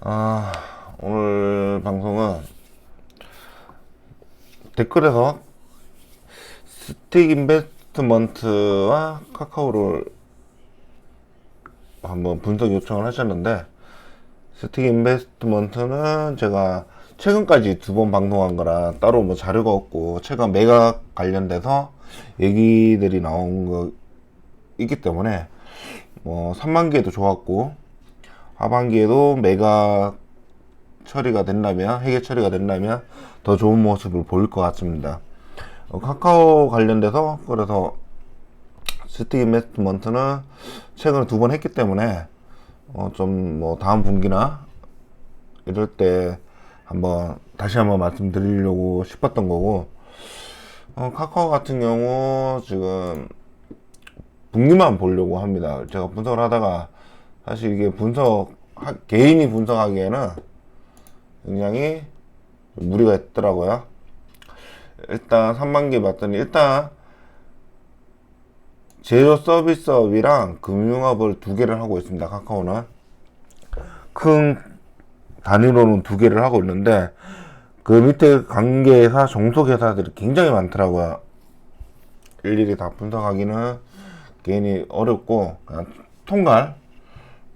아, 오늘 방송은 댓글에서 스틱 인베스트먼트와 카카오를 한번 분석 요청을 하셨는데, 스틱 인베스트먼트는 제가 최근까지 두 번 방송한 거라 따로 뭐 자료가 없고, 최근 매각 관련돼서 얘기들이 나온 거 있기 때문에 뭐 상반기에도 좋았고 하반기에도 매각 처리가 된다면, 해계 처리가 된다면 더 좋은 모습을 보일 것 같습니다. 카카오 관련돼서 그래서 스틱 인베스트먼트는 최근에 두 번 했기 때문에 좀 뭐 다음 분기나 이럴 때 다시 한번 말씀드리려고 싶었던 거고, 카카오 같은 경우 지금 분기만 보려고 합니다. 제가 분석을 하다가 사실 이게 개인이 분석하기에는 굉장히 무리가 있더라고요. 일단 3반기 봤더니 일단 제조 서비스업이랑 금융업을 두 개를 하고 있습니다. 카카오는 큰 단위로는 두 개를 하고 있는데 그 밑에 관계사 종속회사들이 굉장히 많더라고요. 일일이 다 분석하기는 개인이 어렵고 그냥 통갈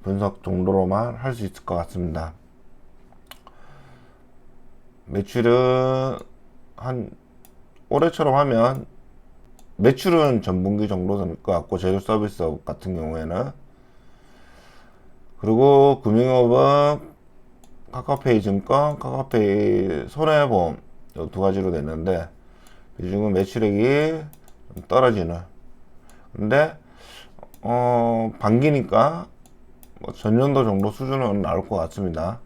분석 정도로만 할 수 있을 것 같습니다. 매출은 한 올해처럼 하면 매출은 전분기 정도 될 것 같고, 제조 서비스업 같은 경우에는. 그리고 금융업은 카카오페이 증권, 카카오페이 손해보험 이 두 가지로 됐는데 비중은 매출액이 좀 떨어지는. 근데 반기니까 뭐 전년도 정도 수준은 나올 것 같습니다.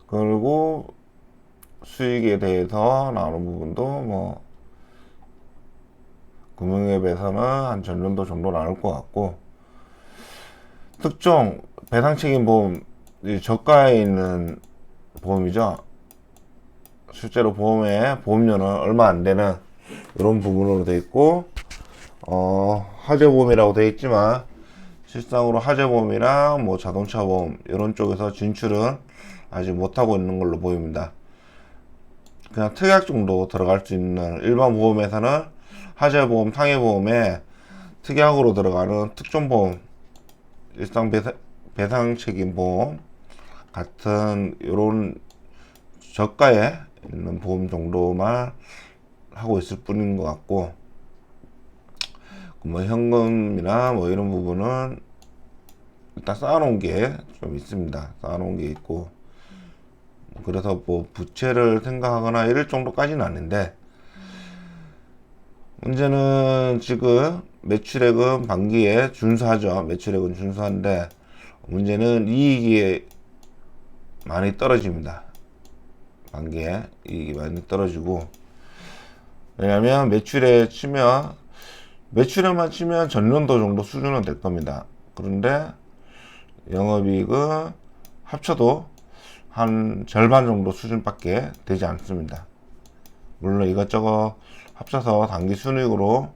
그리고 수익에 대해서 나오는 부분도 뭐 금융앱에서는 한 전년도 정도 나올 것 같고, 특정 배상책임 보험, 저가에 있는 보험이죠. 실제로 보험료는 얼마 안 되는 이런 부분으로 되어 있고, 화재보험이라고 되어 있지만 실상으로 화재보험이랑 뭐 자동차 보험 이런 쪽에서 진출은 아직 못하고 있는 걸로 보입니다. 그냥 특약 정도 들어갈 수 있는, 일반 보험에서는 화재보험, 상해보험에 특약으로 들어가는 특정보험, 일상 배상 책임 보험 같은 이런 저가에 있는 보험 정도만 하고 있을 뿐인 것 같고, 뭐 현금이나 뭐 이런 부분은 일단 쌓아놓은 게 좀 있습니다. 쌓아놓은 게 있고, 그래서 뭐 부채를 생각하거나 이럴 정도까지는 아닌데, 문제는 지금 매출액은 반기에 준수하죠. 매출액은 준수한데 문제는 이익이 많이 떨어집니다. 반기에 이익이 많이 떨어지고, 왜냐면 매출액만 치면 전년도 정도 수준은 될 겁니다. 그런데 영업이익은 합쳐도 한 절반 정도 수준밖에 되지 않습니다. 물론 이것저것 합쳐서 단기 순이익으로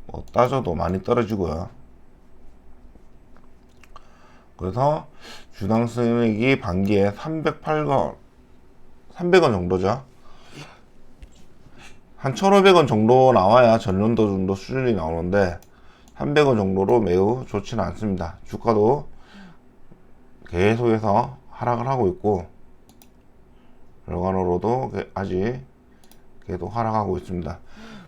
뭐 따져도 많이 떨어지고요. 그래서 주당 순이익이 반기에 300원 정도죠. 한 1,500원 정도 나와야 전년도 정도 수준이 나오는데 300원 정도로 매우 좋지는 않습니다. 주가도 계속해서 하락을 하고 있고, 결과로도 아직 계속 하락하고 있습니다.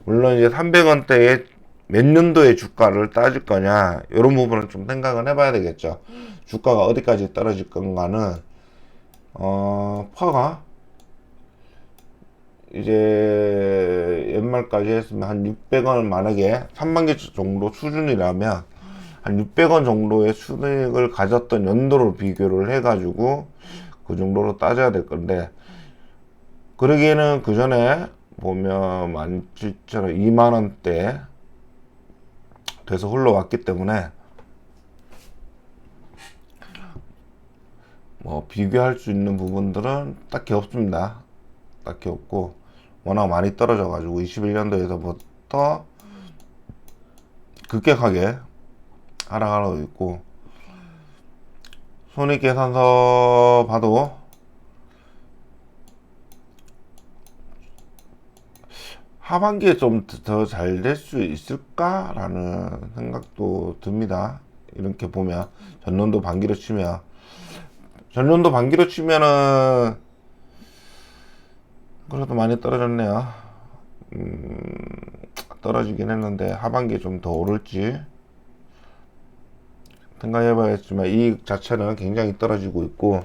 물론 이제 300원대에 몇 년도의 주가를 따질 거냐 이런 부분을 좀 생각을 해봐야 되겠죠. 주가가 어디까지 떨어질 건가는 퍼가 이제 연말까지 했으면 한 600원, 만약에 3반기 정도 수준이라면 한 600원 정도의 수익을 가졌던 연도로 비교를 해가지고 그 정도로 따져야 될 건데, 그러기에는 그 전에 보면 17,000원, 2만원대 돼서 흘러왔기 때문에 뭐 비교할 수 있는 부분들은 딱히 없습니다. 딱히 없고, 워낙 많이 떨어져 가지고 21년도에서부터 급격하게 하락하고 있고, 손익계산서 봐도 하반기에 좀 더 잘 될 수 있을까라는 생각도 듭니다. 이렇게 보면 전년도 반기로 치면은 그래도 많이 떨어졌네요. 떨어지긴 했는데 하반기에 좀 더 오를지 생각해봐야겠지만 이익 자체는 굉장히 떨어지고 있고,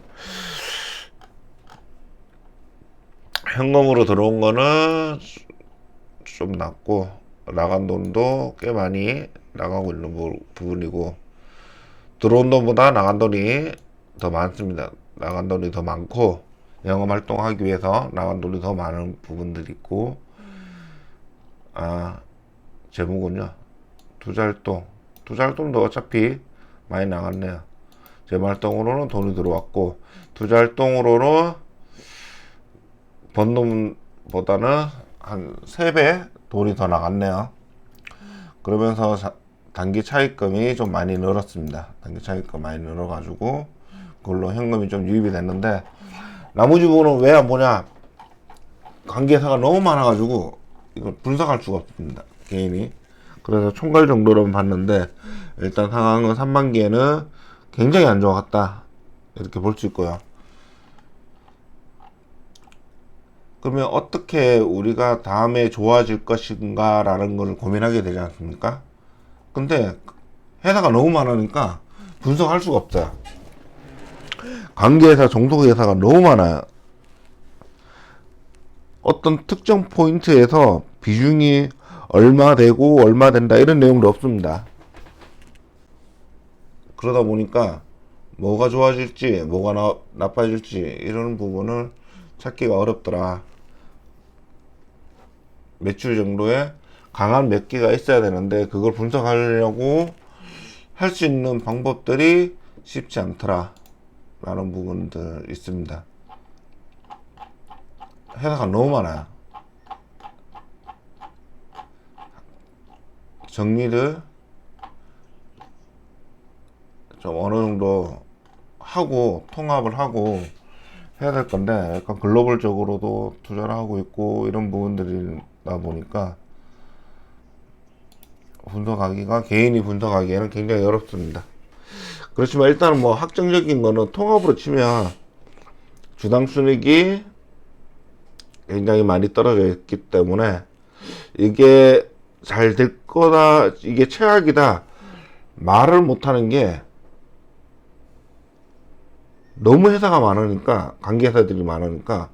현금으로 들어온 거는 좀 낮고 나간 돈도 꽤 많이 나가고 있는 부분이고, 들어온 돈보다 나간 돈이 더 많습니다. 나간 돈이 더 많고 영업 활동하기 위해서 나간 돈이 더 많은 부분들이 있고, 재무군요. 투자활동도 어차피 많이 나갔네요. 재무활동으로는 돈이 들어왔고, 투자활동으로는 번 돈보다는 한 3배 돈이 더 나갔네요. 그러면서 단기 차입금이 좀 많이 늘었습니다. 단기 차입금 많이 늘어가지고 그걸로 현금이 좀 유입이 됐는데, 나머지 부분은 왜 안 보냐, 관계사가 너무 많아가지고 이걸 분석할 수가 없습니다, 개인이. 그래서 총괄 정도로는 봤는데, 일단 상황은 3반기에는 굉장히 안 좋았다, 이렇게 볼 수 있고요. 그러면 어떻게 우리가 다음에 좋아질 것인가 라는 걸 고민하게 되지 않습니까? 근데 회사가 너무 많으니까 분석할 수가 없어요. 관계회사, 종속회사가 너무 많아요. 어떤 특정 포인트에서 비중이 얼마 되고 얼마 된다 이런 내용도 없습니다. 그러다 보니까 뭐가 좋아질지 뭐가 나빠질지 이런 부분을 찾기가 어렵더라. 매출 정도의 강한 몇 개가 있어야 되는데 그걸 분석하려고 할 수 있는 방법들이 쉽지 않더라 라는 부분들 있습니다. 회사가 너무 많아요. 정리를 좀 어느 정도 하고 통합을 하고 해야 될 건데, 약간 글로벌적으로도 투자를 하고 있고 이런 부분들이다 보니까 개인이 분석하기에는 굉장히 어렵습니다. 그렇지만 일단은 뭐 확정적인 거는 통합으로 치면 주당 순이익이 굉장히 많이 떨어져 있기 때문에 이게 잘 될 거다, 이게 최악이다 말을 못하는 게, 너무 회사가 많으니까, 관계사들이 많으니까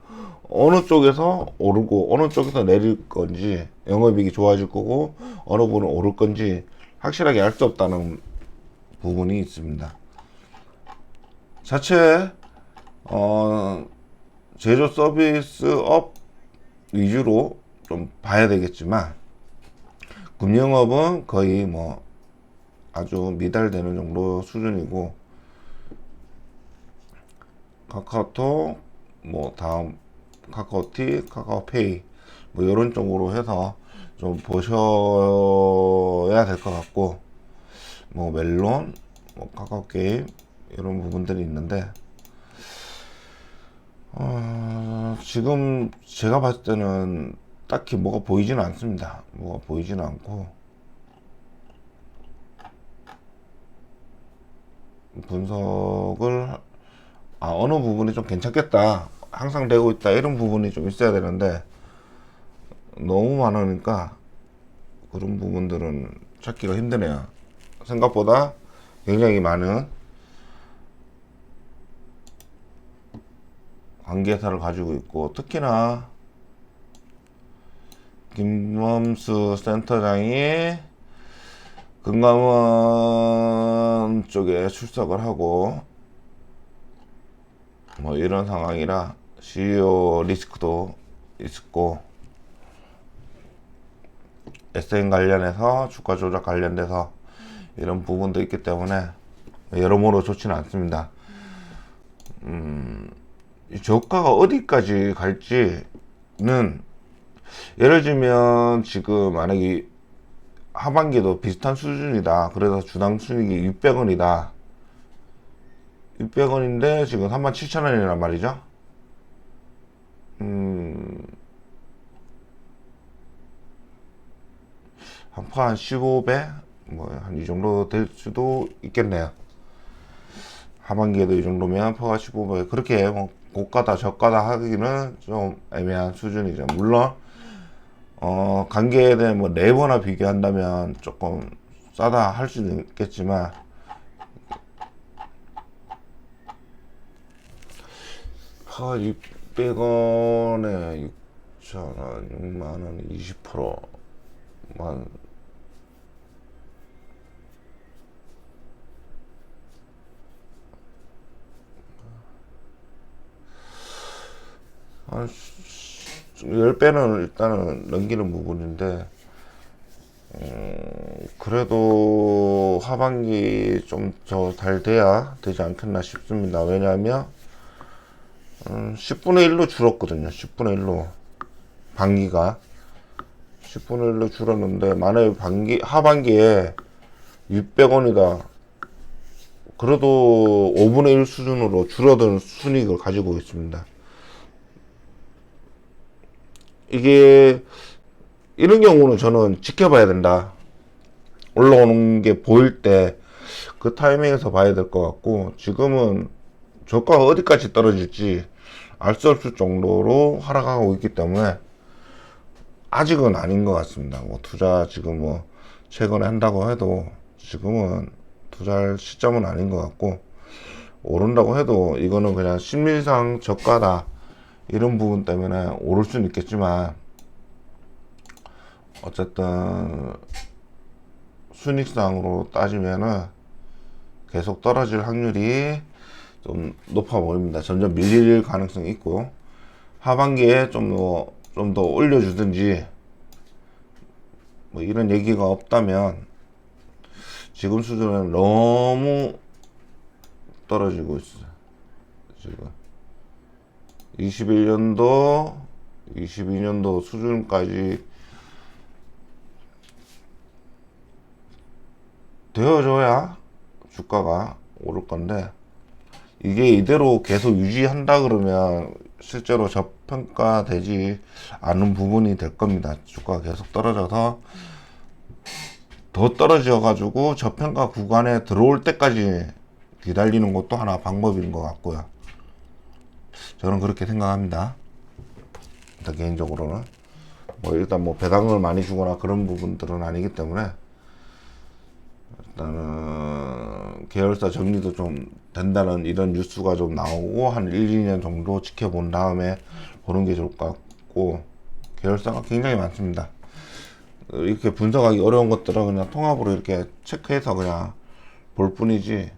어느 쪽에서 오르고 어느 쪽에서 내릴 건지, 영업이익이 좋아질 거고 어느 부분은 오를 건지 확실하게 알 수 없다는 부분이 있습니다. 자체 제조 서비스업 위주로 좀 봐야 되겠지만, 금융업은 거의 뭐 아주 미달되는 정도 수준이고, 카카오톡, 뭐 다음 카카오티, 카카오페이 뭐 이런 쪽으로 해서 좀 보셔야 될 것 같고, 뭐 멜론, 뭐 카카오게임 이런 부분들이 있는데, 지금 제가 봤을 때는 딱히 뭐가 보이지는 않습니다. 뭐가 보이지는 않고, 분석을 어느 부분이 좀 괜찮겠다, 항상 되고 있다 이런 부분이 좀 있어야 되는데, 너무 많으니까 그런 부분들은 찾기가 힘드네요. 생각보다 굉장히 많은 관계사를 가지고 있고, 특히나 김범수 센터장이 금감원 쪽에 출석을 하고 뭐 이런 상황이라 CEO 리스크도 있고, SN 관련해서 주가 조작 관련돼서 이런 부분도 있기 때문에 여러모로 좋지는 않습니다. 저가가 어디까지 갈지는, 예를 들면 지금 만약에 하반기도 비슷한 수준이다, 그래서 주당 순이익이 600원이다 600원인데 지금 37,000원이란 말이죠. 한 15배? 뭐, 한 이 정도 될 수도 있겠네요. 하반기에도 이 정도면 퍼가 15배. 그렇게 뭐, 고가다, 저가다 하기는 좀 애매한 수준이죠. 물론, 관계에 대해 뭐, 네이버나 비교한다면 조금 싸다 할 수는 있겠지만, 파 600원에 6,000원, 6만원, 20%만, 한 10배는 일단은 넘기는 부분인데, 그래도 하반기 좀 더 잘 돼야 되지 않겠나 싶습니다. 왜냐하면 10분의 1로 줄었거든요. 10분의 1로 반기가 10분의 1로 줄었는데, 만약에 하반기에 600원이다 그래도 5분의 1 수준으로 줄어든 순이익을 가지고 있습니다. 이게 이런 경우는 저는 지켜봐야 된다. 올라오는 게 보일 때 그 타이밍에서 봐야 될 것 같고, 지금은 저가가 어디까지 떨어질지 알 수 없을 정도로 하락하고 있기 때문에 아직은 아닌 것 같습니다. 뭐 투자 지금 뭐 최근에 한다고 해도 지금은 투자할 시점은 아닌 것 같고, 오른다고 해도 이거는 그냥 심리상 저가다 이런 부분 때문에 오를 수는 있겠지만, 어쨌든 순익상으로 따지면은 계속 떨어질 확률이 좀 높아 보입니다. 점점 밀릴 가능성이 있고, 하반기에 좀 더 올려주든지 뭐 이런 얘기가 없다면, 지금 수준은 너무 떨어지고 있어요. 지금 21년도 22년도 수준까지 되어줘야 주가가 오를 건데, 이게 이대로 계속 유지한다 그러면 실제로 저평가되지 않은 부분이 될 겁니다. 주가가 계속 떨어져서 더 떨어져 가지고 저평가 구간에 들어올 때까지 기다리는 것도 하나 방법인 것 같고요. 저는 그렇게 생각합니다. 일단 개인적으로는 뭐 일단 뭐 배당을 많이 주거나 그런 부분들은 아니기 때문에, 일단은 계열사 정리도 좀 된다는 이런 뉴스가 좀 나오고 한 1, 2년 정도 지켜본 다음에 보는 게 좋을 것 같고, 계열사가 굉장히 많습니다. 이렇게 분석하기 어려운 것들은 그냥 통합으로 이렇게 체크해서 그냥 볼 뿐이지,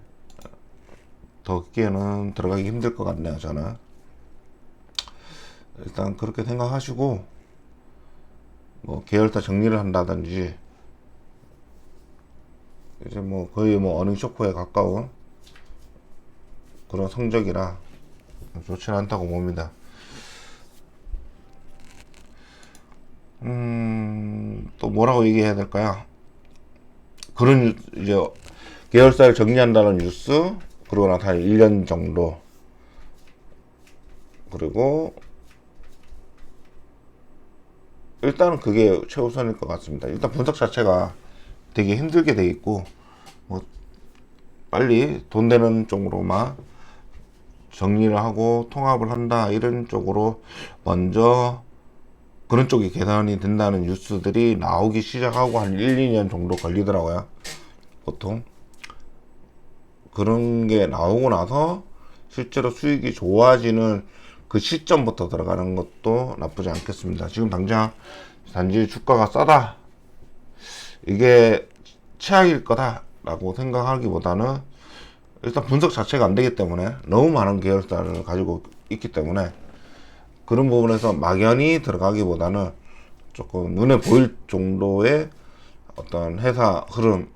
더 깊게는 들어가기 힘들 것 같네요. 저는 일단 그렇게 생각하시고, 뭐 계열사 정리를 한다든지, 이제 뭐 거의 뭐 어닝 쇼크에 가까운 그런 성적이라 좋지는 않다고 봅니다. 또 뭐라고 얘기해야 될까요? 그런 이제 계열사를 정리한다는 뉴스, 그리고 나서 한 1년 정도, 그리고 일단은 그게 최우선일 것 같습니다. 일단 분석 자체가 되게 힘들게 돼 있고, 뭐 빨리 돈 되는 쪽으로만 정리를 하고 통합을 한다 이런 쪽으로 먼저 그런 쪽이 개선이 된다는 뉴스들이 나오기 시작하고 한 1, 2년 정도 걸리더라고요. 보통 그런 게 나오고 나서 실제로 수익이 좋아지는 그 시점부터 들어가는 것도 나쁘지 않겠습니다. 지금 당장 단지 주가가 싸다, 이게 최악일 거다 라고 생각하기보다는, 일단 분석 자체가 안 되기 때문에, 너무 많은 계열사를 가지고 있기 때문에 그런 부분에서 막연히 들어가기보다는 조금 눈에 보일 정도의 어떤 회사 흐름,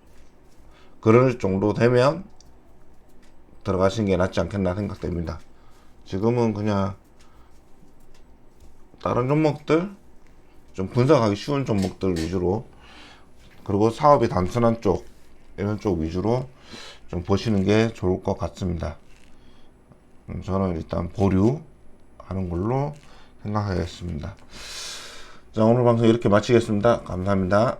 그럴 정도 되면 들어가시는 게 낫지 않겠나 생각됩니다. 지금은 그냥 다른 종목들, 좀 분석하기 쉬운 종목들 위주로, 그리고 사업이 단순한 쪽, 이런 쪽 위주로 좀 보시는 게 좋을 것 같습니다. 저는 일단 보류하는 걸로 생각하겠습니다. 자, 오늘 방송 이렇게 마치겠습니다. 감사합니다.